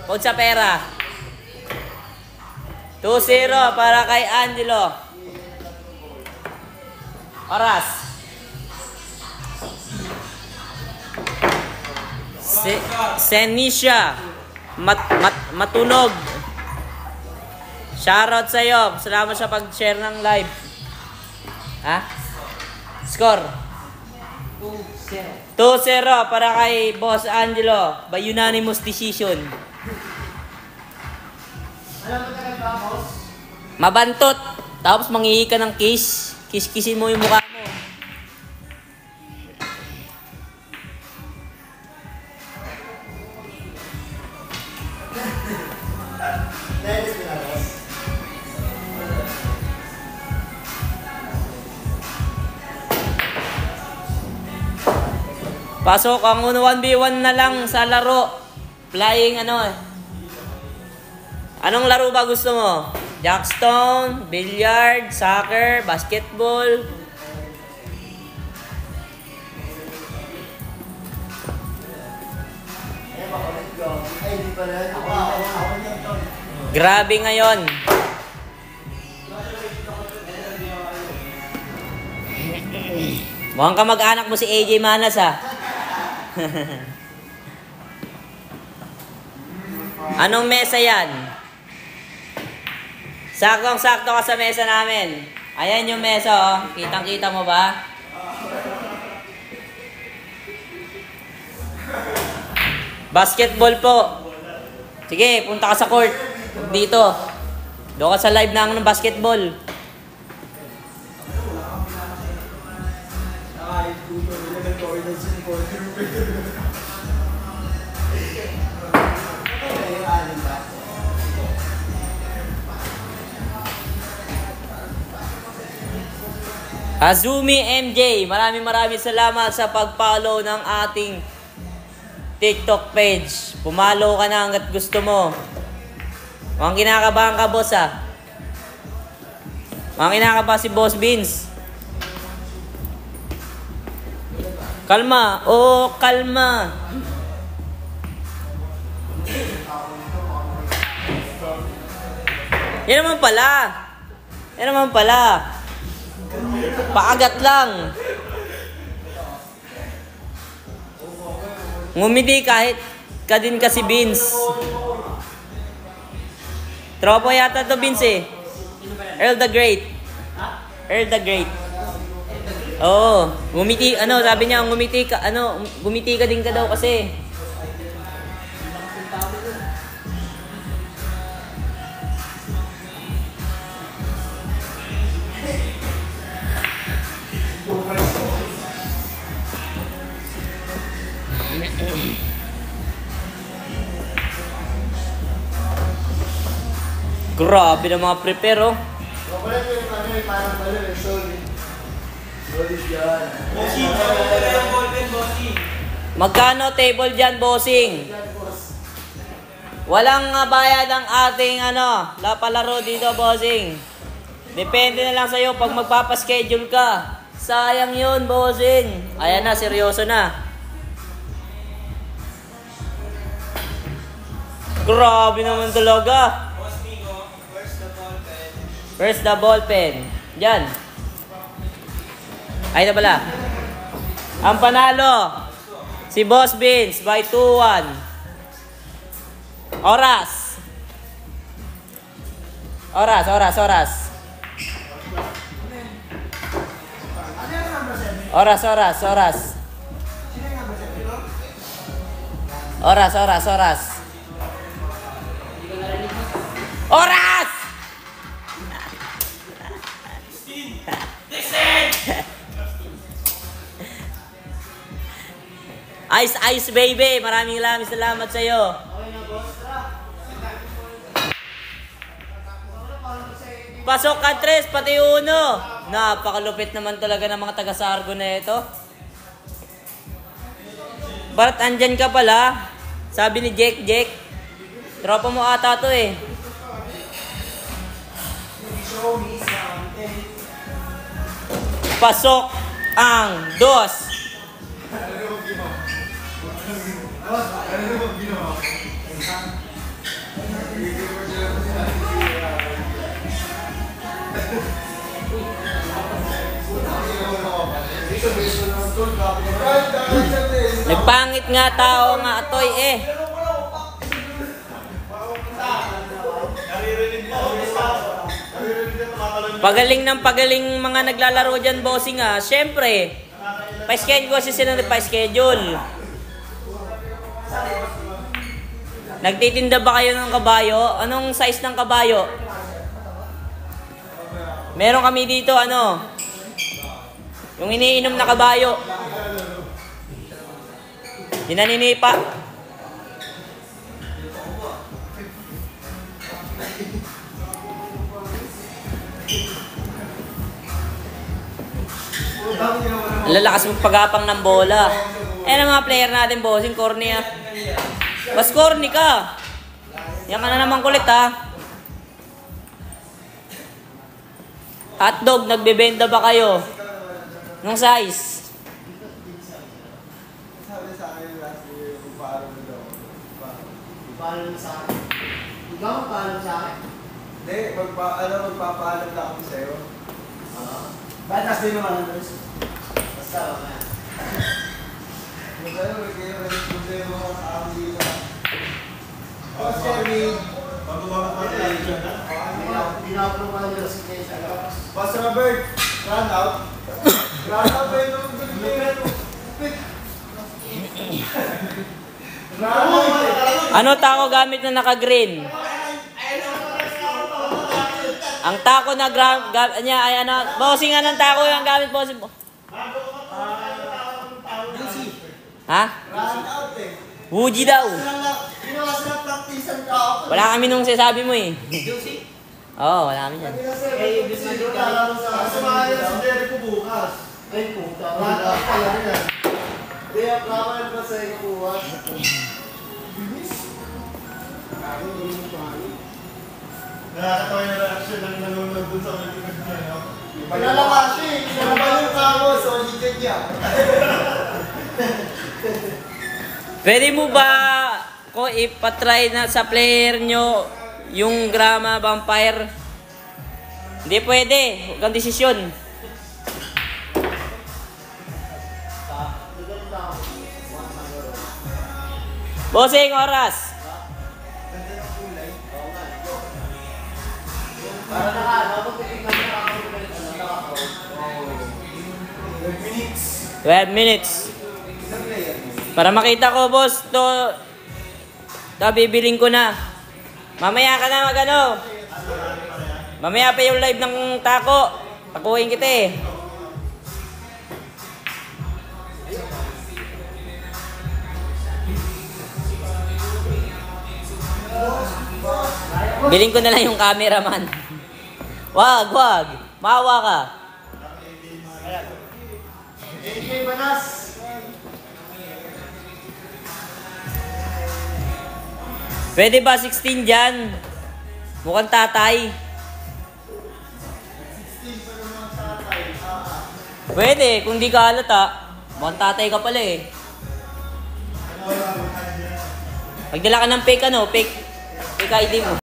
Huwag sa pera. 2-0 para kay Angelo. Oras. Senisha. Matunog. Shoutout sa'yo. Salamat sa pag-share ng live. Ha? Score. 2-0 para kay Boss Angelo. By unanimous decision. Mabantot. Tapos manghihi ka ng kiss. Kiss-kissin mo yung mukha mo. Pasok ang 1v1 na lang sa laro. Flying ano eh. Anong laro ba gusto mo? Jackstone, billiard, soccer, basketball. Grabe ngayon. Mukhang kamag-anak mo si AJ Manas ha. Anong mesa yan? Saktong-sakto ka sa mesa namin. Ayan yung mesa oh. Kitang-kita mo ba? Basketball po. Sige, punta ka sa court. Dito. Doon ka sa live ng basketball. Azumi MJ, maraming salamat sa pag-follow ng ating TikTok page. Pumalo ka na hanggat gusto mo. Mukhang kinakabahan ka, boss ah. Mukhang kinakabahan si Boss Vince. Kalma. Oo, kalma. Yan naman pala. Yan naman pala. Paagat lang. Ngumiti kahit ka din kasi Vince. Tropa yata to Vince eh. Earl the Great. Earl the Great. Oo. Ngumiti, ano, sabi niya, ngumiti ka, ano, ngumiti ka din ka daw kasi. Grabe na mga prepare oh. Magkano table dyan, bossing? Walang bayad ang ating ano, palaro dito, bossing. Depende na lang sa'yo pag magpapaschedule ka. Sayang yun, bossing. Ayan na, seryoso na. Grabe naman talaga. Where's the ball pen? Diyan. Ay na pala. Ang panalo, si Boss Vince by 2-1. Oras. Oras. Oras. Oras! Ice baby, maraming salamat sa iyo. Pasok ka tres, pati uno. Napakalupit naman talaga ng mga taga-Sargo na ito. Barat andyan ka pala? Sabi ni Jack. Tropa mo ata to eh. Pasok ang dos. Nagpangit nga tao nga atoy eh. Pagaling ng pagaling mga naglalaro dyan, bossing nga. Siyempre, pa-schedule kasi sila na pa-schedule. Nagtitinda ba kayo ng kabayo? Anong size ng kabayo? Meron kami dito, ano? Yung iniinom na kabayo. Hinaninipa. Lalakas mong pagapang ng bola. Ang mga player natin, bossing, corny ah. Mas corny ka. Yan ka na naman kulit ha. Hotdog, nagbebenta ba kayo? Nung size? Sabi sa akin last year, paalam mo daw. Paalam sa akin? Ikaw paalam sa akin? Hindi, magpapaalam lang ako sa'yo. Bakit kasi din naman ang basta ba na? Kung sa'yo, kung sa'yo mga sa akin dito. Tapos Kerwin, Dinaproval nyo si Kesa. Basta Robert, run out. Run out ba yung Ano tako gamit na naka-green? Ang tako na niya ay ano, bossing anong tako yung gamit, bossing mo? Ha? run out eh. Wuji daw. Ginawa sila practicean ka. Wala kami nung sinasabi mo eh. Oo, wala kami yan. Eh, gusto nyo lalaro sa Kasamahan yan si Jericho bukas. ay puta. Run out pala rin ah. Hindi, ang kamal pa sa iyo bukas. Nakakatawa yung reaction ng nanonood dun sa Olympic na no? Pinalakas siya eh. Ano ba yung kamo? Solid niya. Pwede mo ba ko ipatry na sa player nyo yung Grama Vampire? Hindi pwede. Huwag kang desisyon. Bossing, oras. Para nakakapagpipignan mo ako nakakapag. 12 minutes. Para makita ko, boss, to bibiling ko na. Mamaya ka na magano. Mamaya pa yung live ng tako. Takuhin kita eh. Biling ko na lang yung cameraman. Wag. Maawa ka. AJ Banas. Pwede ba 16 dyan? Mukhang tatay. Pwede, kung di ka halata. Mukhang tatay ka pala eh. Magdala ka ng fake ID mo.